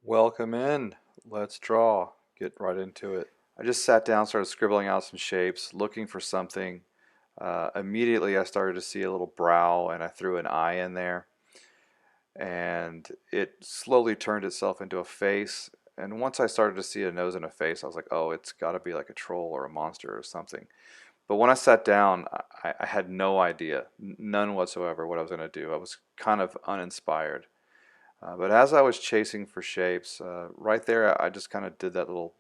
Welcome in. Let's draw. Get right into it. I just sat down, started scribbling out some shapes, looking for something. Immediately, I started to see a little brow, and I threw an eye in there. And it slowly turned itself into a face. And once I started to see a nose and a face, I was like, oh, it's got to be like a troll or a monster or something. But when I sat down, I had no idea, none whatsoever, what I was going to do. I was kind of uninspired. But as I was chasing for shapes, right there, I just kind of did that little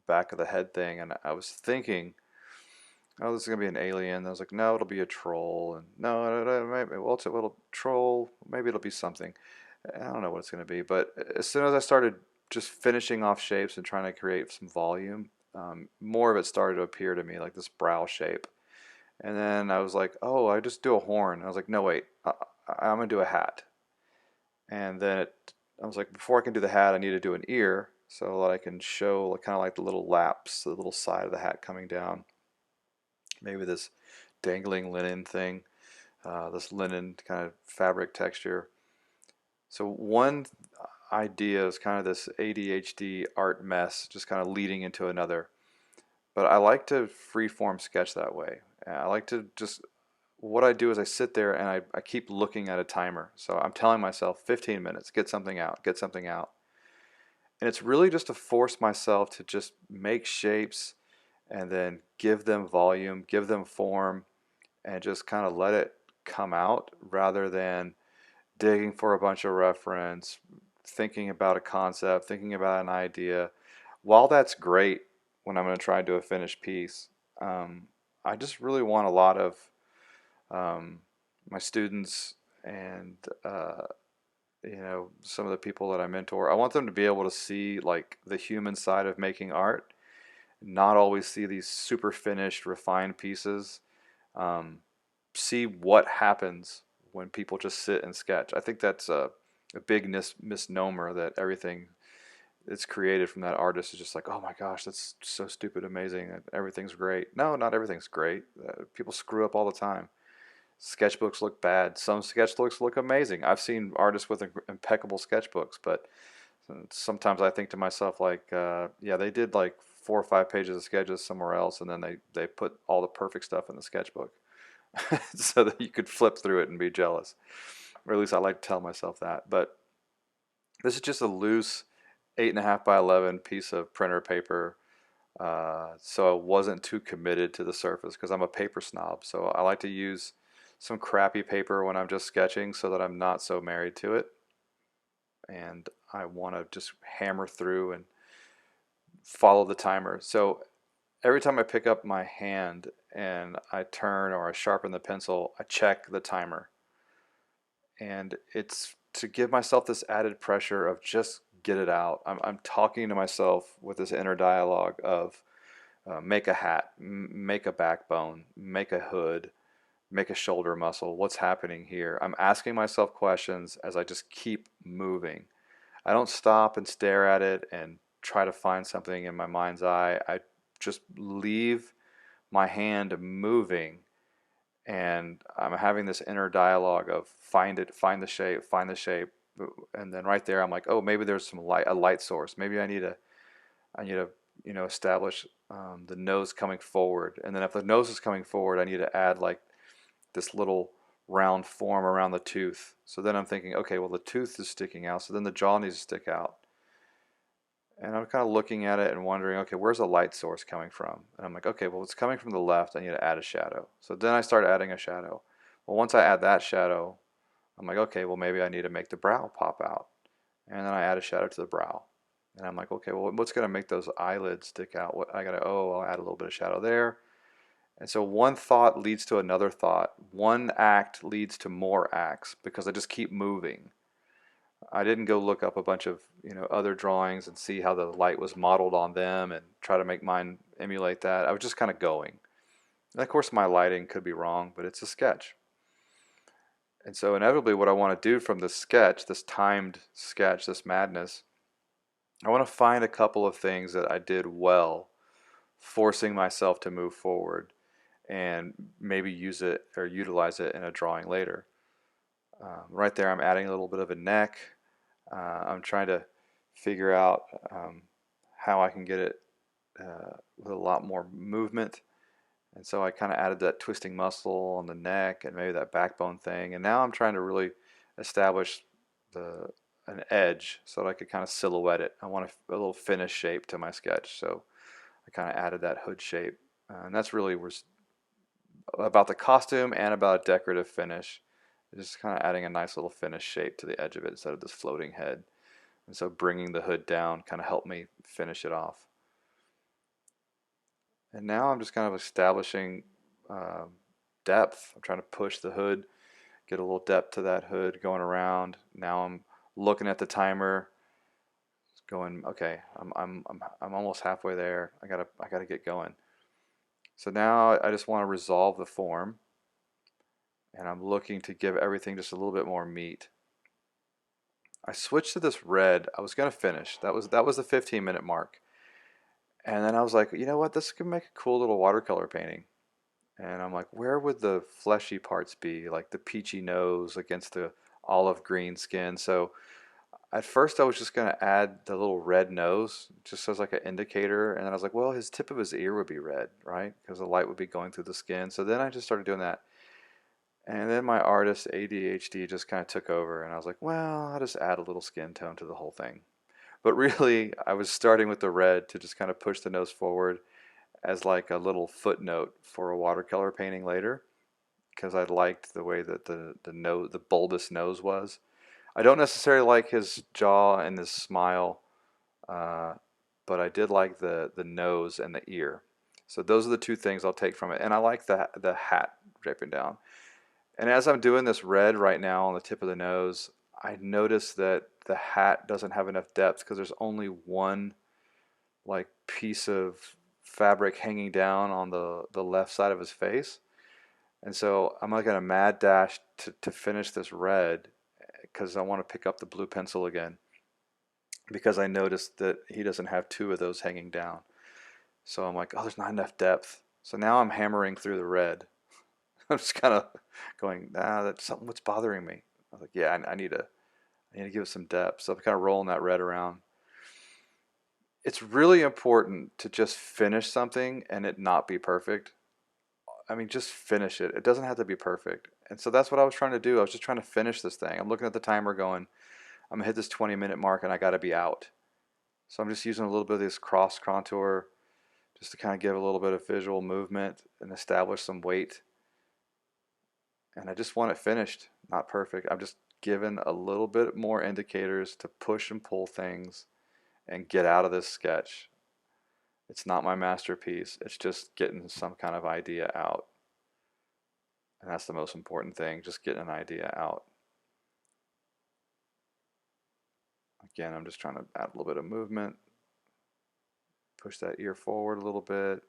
back of the head thing, and I was thinking, oh, this is gonna be an alien. And I was like, no, it'll be a troll, and no, maybe well, it's a little troll. Maybe it'll be something. I don't know what it's gonna be. But as soon as I started just finishing off shapes and trying to create some volume, more of it started to appear to me, like this brow shape. And then I was like, oh, I just do a horn. I was like, no, wait, I'm gonna do a hat. And then I was like, before I can do the hat, I need to do an ear so that I can show like, kind of like the little laps, the little side of the hat coming down. Maybe this dangling linen thing, this linen kind of fabric texture. So one idea is kind of this ADHD art mess, just kind of leading into another. But I like to freeform sketch that way. I like to just, what I do is I sit there and I keep looking at a timer. So I'm telling myself 15 minutes, get something out, get something out. And it's really just to force myself to just make shapes and then give them volume, give them form, and just kind of let it come out rather than digging for a bunch of reference, thinking about a concept, thinking about an idea. While that's great when I'm going to try and do a finished piece, I just really want a lot of um, my students and some of the people that I mentor. I want them to be able to see like the human side of making art, not always see these super finished, refined pieces. Um, See what happens when people just sit and sketch. I think that's a big misnomer that everything that's created from that artist is just like, oh my gosh, that's so stupid, amazing, everything's great. No, not everything's great. People screw up all the time. Sketchbooks look bad. Some sketchbooks look amazing. I've seen artists with impeccable sketchbooks, but sometimes I think to myself like, yeah, they did like 4 or 5 pages of sketches somewhere else, and then they put all the perfect stuff in the sketchbook so that you could flip through it and be jealous. Or at least I like to tell myself that. But this is just a loose 8.5 by 11 piece of printer paper. So I wasn't too committed to the surface because I'm a paper snob. So I like to use some crappy paper when I'm just sketching so that I'm not so married to it. And I want to just hammer through and follow the timer. So every time I pick up my hand and I turn or I sharpen the pencil, I check the timer. And it's to give myself this added pressure of just get it out. I'm talking to myself with this inner dialogue of make a hat, make a backbone, make a hood, make a shoulder muscle. What's happening here? I'm asking myself questions as I just keep moving. I don't stop and stare at it and try to find something in my mind's eye. I just leave my hand moving, and I'm having this inner dialogue of find it, find the shape, and then right there I'm like, oh, maybe there's some light, a light source. Maybe I need to, establish the nose coming forward, and then if the nose is coming forward, I need to add like this little round form around the tooth. So then I'm thinking, okay, well the tooth is sticking out, so then the jaw needs to stick out. And I'm kind of looking at it and wondering, okay, where's the light source coming from? And I'm like, okay, well, it's coming from the left. I need to add a shadow. So then I start adding a shadow. Well, once I add that shadow, I'm like, okay, well, maybe I need to make the brow pop out. And then I add a shadow to the brow. And I'm like, okay, well, what's going to make those eyelids stick out? What I got to, oh, I'll add a little bit of shadow there. And so one thought leads to another thought. One act leads to more acts because I just keep moving. I didn't go look up a bunch of other drawings and see how the light was modeled on them and try to make mine emulate that. I was just kind of going. And of course, my lighting could be wrong, but it's a sketch. And so inevitably, what I want to do from this sketch, this timed sketch, this madness, I want to find a couple of things that I did well, forcing myself to move forward and maybe use it or utilize it in a drawing later. Right there, I'm adding a little bit of a neck. I'm trying to figure out how I can get it with a lot more movement. And so I kind of added that twisting muscle on the neck and maybe that backbone thing. And now I'm trying to really establish the an edge so that I could kind of silhouette it. I want a little finish shape to my sketch. So I kind of added that hood shape. And that's really was about the costume and about a decorative finish. Just kind of adding a nice little finish shape to the edge of it instead of this floating head. And so bringing the hood down kind of helped me finish it off. And now I'm just kind of establishing uh, depth. I'm trying to push the hood, get a little depth to that hood going around. Now I'm looking at the timer, going, okay, I'm almost halfway there. I gotta get going. So now I just want to resolve the form, and I'm looking to give everything just a little bit more meat. I switched to this red. I was gonna finish. That was the 15-minute mark. And then I was like, you know what? This could make a cool little watercolor painting. And I'm like, where would the fleshy parts be? Like the peachy nose against the olive green skin. So at first I was just going to add the little red nose just as like an indicator. And then I was like, well, his tip of his ear would be red, right? Because the light would be going through the skin. So then I just started doing that. And then my artist ADHD just kind of took over. And I was like, well, I'll just add a little skin tone to the whole thing. But really, I was starting with the red to just kind of push the nose forward as like a little footnote for a watercolor painting later, because I liked the way that the bulbous nose was. I don't necessarily like his jaw and his smile, uh, but I did like the nose and the ear. So those are the two things I'll take from it, and I like the hat draping down. And as I'm doing this red right now on the tip of the nose, I notice that the hat doesn't have enough depth because there's only one like piece of fabric hanging down on the left side of his face. And so I'm like in a mad dash to finish this red because I want to pick up the blue pencil again because I noticed that he doesn't have two of those hanging down. So I'm like, oh, there's not enough depth. So now I'm hammering through the red. I'm just kind of going, that's something what's bothering me. I was like, yeah, I need to give it some depth. So I'm kind of rolling that red around. It's really important to just finish something and it not be perfect. I mean, just finish it. It doesn't have to be perfect. And so that's what I was trying to do. I was just trying to finish this thing. I'm looking at the timer going, I'm going to hit this 20-minute mark and I got to be out. So I'm just using a little bit of this cross contour just to kind of give a little bit of visual movement and establish some weight. And I just want it finished, not perfect. I'm just giving a little bit more indicators to push and pull things and get out of this sketch. It's not my masterpiece. It's just getting some kind of idea out. And that's the most important thing, just getting an idea out. Again, I'm just trying to add a little bit of movement, push that ear forward a little bit,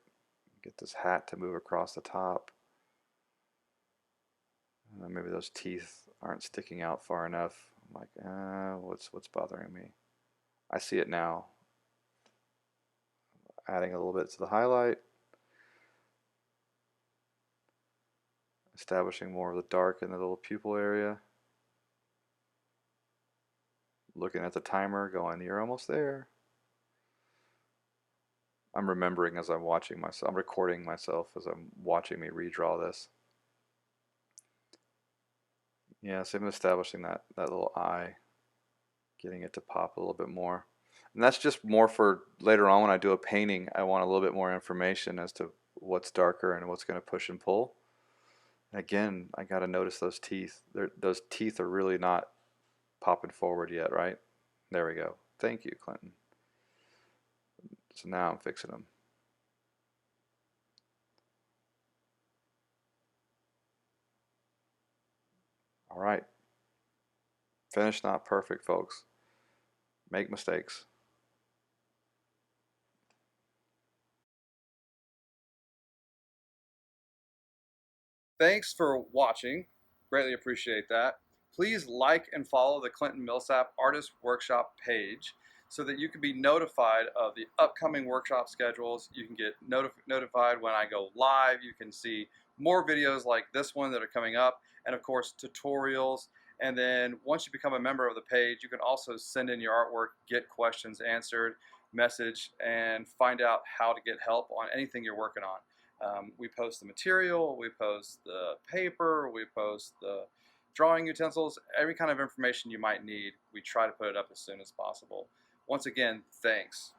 get this hat to move across the top. Maybe those teeth aren't sticking out far enough. I'm like, what's bothering me? I see it now. Adding a little bit to the highlight, establishing more of the dark in the little pupil area. Looking at the timer, going, you're almost there. I'm remembering as I'm watching myself, I'm recording myself as I'm watching me redraw this. Yeah, so I'm establishing that little eye, getting it to pop a little bit more. And that's just more for later on when I do a painting, I want a little bit more information as to what's darker and what's going to push and pull. And again, I got to notice those teeth. Those teeth are really not popping forward yet, right? There we go. Thank you, Clinton. So now I'm fixing them. All right. Finished, not perfect, folks. Make mistakes. Thanks for watching. Greatly appreciate that. Please like and follow the Clinton Millsap Artist Workshop page so that you can be notified of the upcoming workshop schedules. You can get notified when I go live. You can see more videos like this one that are coming up, and of course tutorials And then once you become a member of the page, you can also send in your artwork, get questions answered, message, and find out how to get help on anything you're working on. We post the material, we post the paper, we post the drawing utensils, every kind of information you might need. We try to put it up as soon as possible. Once again, thanks.